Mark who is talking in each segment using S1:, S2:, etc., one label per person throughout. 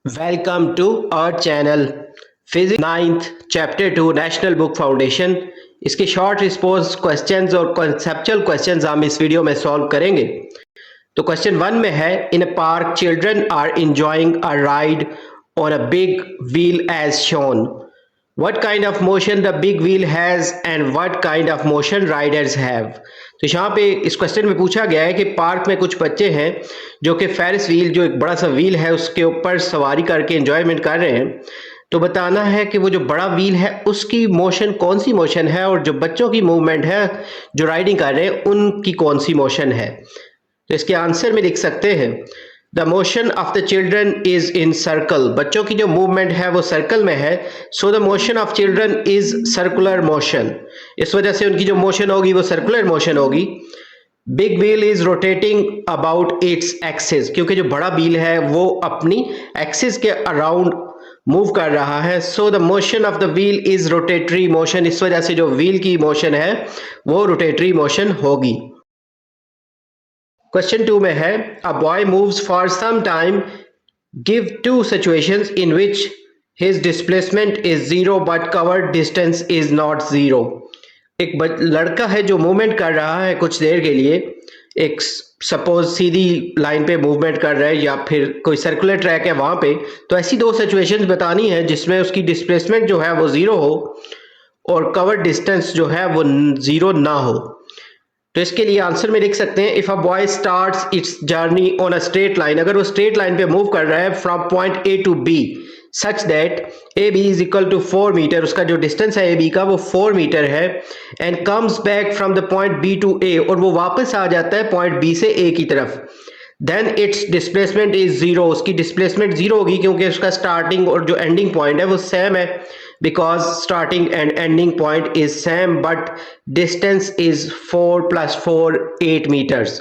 S1: Welcome to our channel Physics 9th Chapter 2 national book foundation. इसके short response questions और conceptual questions हम इस video में solve करेंगे। तो क्वेश्चन 1 में है, in a park children are enjoying a ride on a big wheel as shown. What kind of motion the big wheel has and what kind of motion riders have? तो यहाँ पे इस question में पूछा गया है कि पार्क में कुछ बच्चे हैं जो कि फेरिस व्हील, जो एक बड़ा सा व्हील है, उसके ऊपर सवारी करके एंजॉयमेंट कर रहे हैं। तो बताना है कि वो जो बड़ा व्हील है उसकी मोशन कौन सी मोशन है और जो बच्चों की मूवमेंट है जो राइडिंग कर रहे हैं उनकी कौन सी मोशन है। तो इसके आंसर में लिख सकते हैं, the motion of the children is in circle. बच्चों की जो मूवमेंट है वो सर्कल में है, so the motion of children is circular motion. इस वजह से उनकी जो मोशन होगी वो सर्कुलर मोशन होगी। Big wheel is rotating about its axis, क्योंकि जो बड़ा व्हील है वो अपनी एक्सिस के अराउंड मूव कर रहा है, so the motion of the wheel is rotatory motion. इस वजह से जो व्हील की मोशन है वो रोटेटरी मोशन होगी। क्वेश्चन 2 में है, a boy moves for some time, give two situations in which his displacement is zero but covered distance is not zero. एक लड़का है जो मूवमेंट कर रहा है कुछ देर के लिए, एक सपोज सीधी लाइन पे मूवमेंट कर रहा है या फिर कोई सर्कुलर ट्रैक है वहां पे। तो ऐसी दो सिचुएशंस बतानी है जिसमें उसकी डिस्प्लेसमेंट जो है वो जीरो हो और कवर्ड डिस्टेंस जो है वो जीरो ना हो। तो इसके लिए आंसर में लिख सकते हैं, if a boy starts its journey on a straight line, अगर वो स्ट्रेट लाइन पे मूव कर रहा है from point A to B such that A B is equal to 4 metre, उसका जो डिस्टेंस है ए बी का वो 4 मीटर है, and comes back from the point B to A, और वो वापस आ जाता है पॉइंट बी से ए की तरफ, then its displacement is zero, उसकी डिस्प्लेसमेंट जीरो होगी क्योंकि उसका स्टार्टिंग और जो एंडिंग पॉइंट है वो सेम है, because starting and ending point is same but distance is 4 plus 4 8 meters।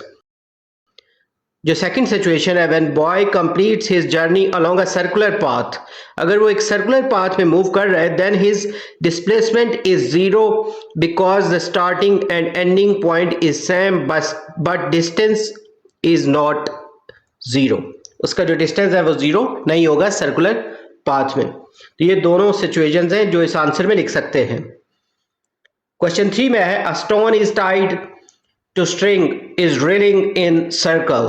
S1: जो सेकंड सिचुएशन है, when boy completes his journey along a circular path, अगर वो एक सर्कुलर पाथ में मूव कर रहा है, then his displacement is zero because the starting and ending point is same but distance is not zero, उसका जो डिस्टेंस है वो जीरो नहीं होगा सर्कुलर पाथ में। तो ये दोनों सिचुएशंस हैं जो इस आंसर में लिख सकते हैं। क्वेश्चन 3 में है, a stone is tied to string is reeling in circle,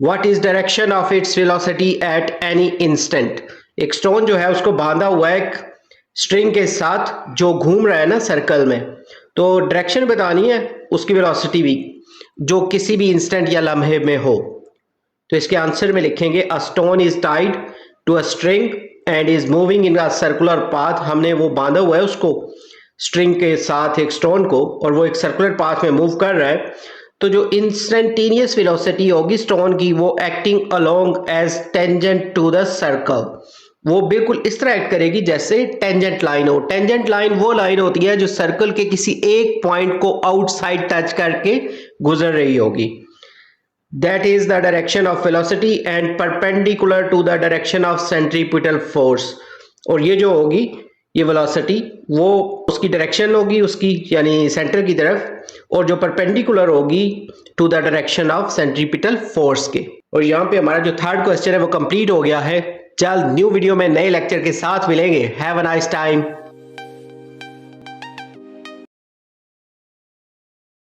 S1: what is direction of its velocity at any instant. एक स्टोन जो है उसको बांधा हुआ है एक स्ट्रिंग के साथ जो घूम रहा है ना सर्कल में, तो डायरेक्शन बतानी है उसकी वेलोसिटी भी जो किसी भी इंस्टेंट या लम्हे में हो। तो इसके आंसर में लिखेंगे, a stone is tied to a string and is moving in a circular path, हमने वो बांधा हुआ है उसको स्ट्रिंग के साथ एक स्टोन को और वो एक सर्कुलर पाथ में मूव कर रहा है। तो जो इंस्टेंटेनियस वेलोसिटी होगी स्टोन की वो acting along as tangent to the circle, वो बिल्कुल इस तरह एक्ट करेगी जैसे टेंजेंट लाइन हो। टेंजेंट लाइन वो लाइन होती है जो सर्कल के किसी एक पॉइंट को आउटसाइड टच करके गुजर रही होगी। That is the direction of velocity and perpendicular to the direction of centripetal force। और ये जो होगी ये वेलोसिटी वो उसकी डायरेक्शन होगी उसकी यानी सेंटर की तरफ, और जो परपेंडिकुलर होगी to the direction of centripetal force के। और यहाँ पे हमारा जो थर्ड क्वेश्चन है वो कंप्लीट हो गया है। जल्द न्यू वीडियो में नए लेक्चर के साथ मिलेंगे। Have a nice time.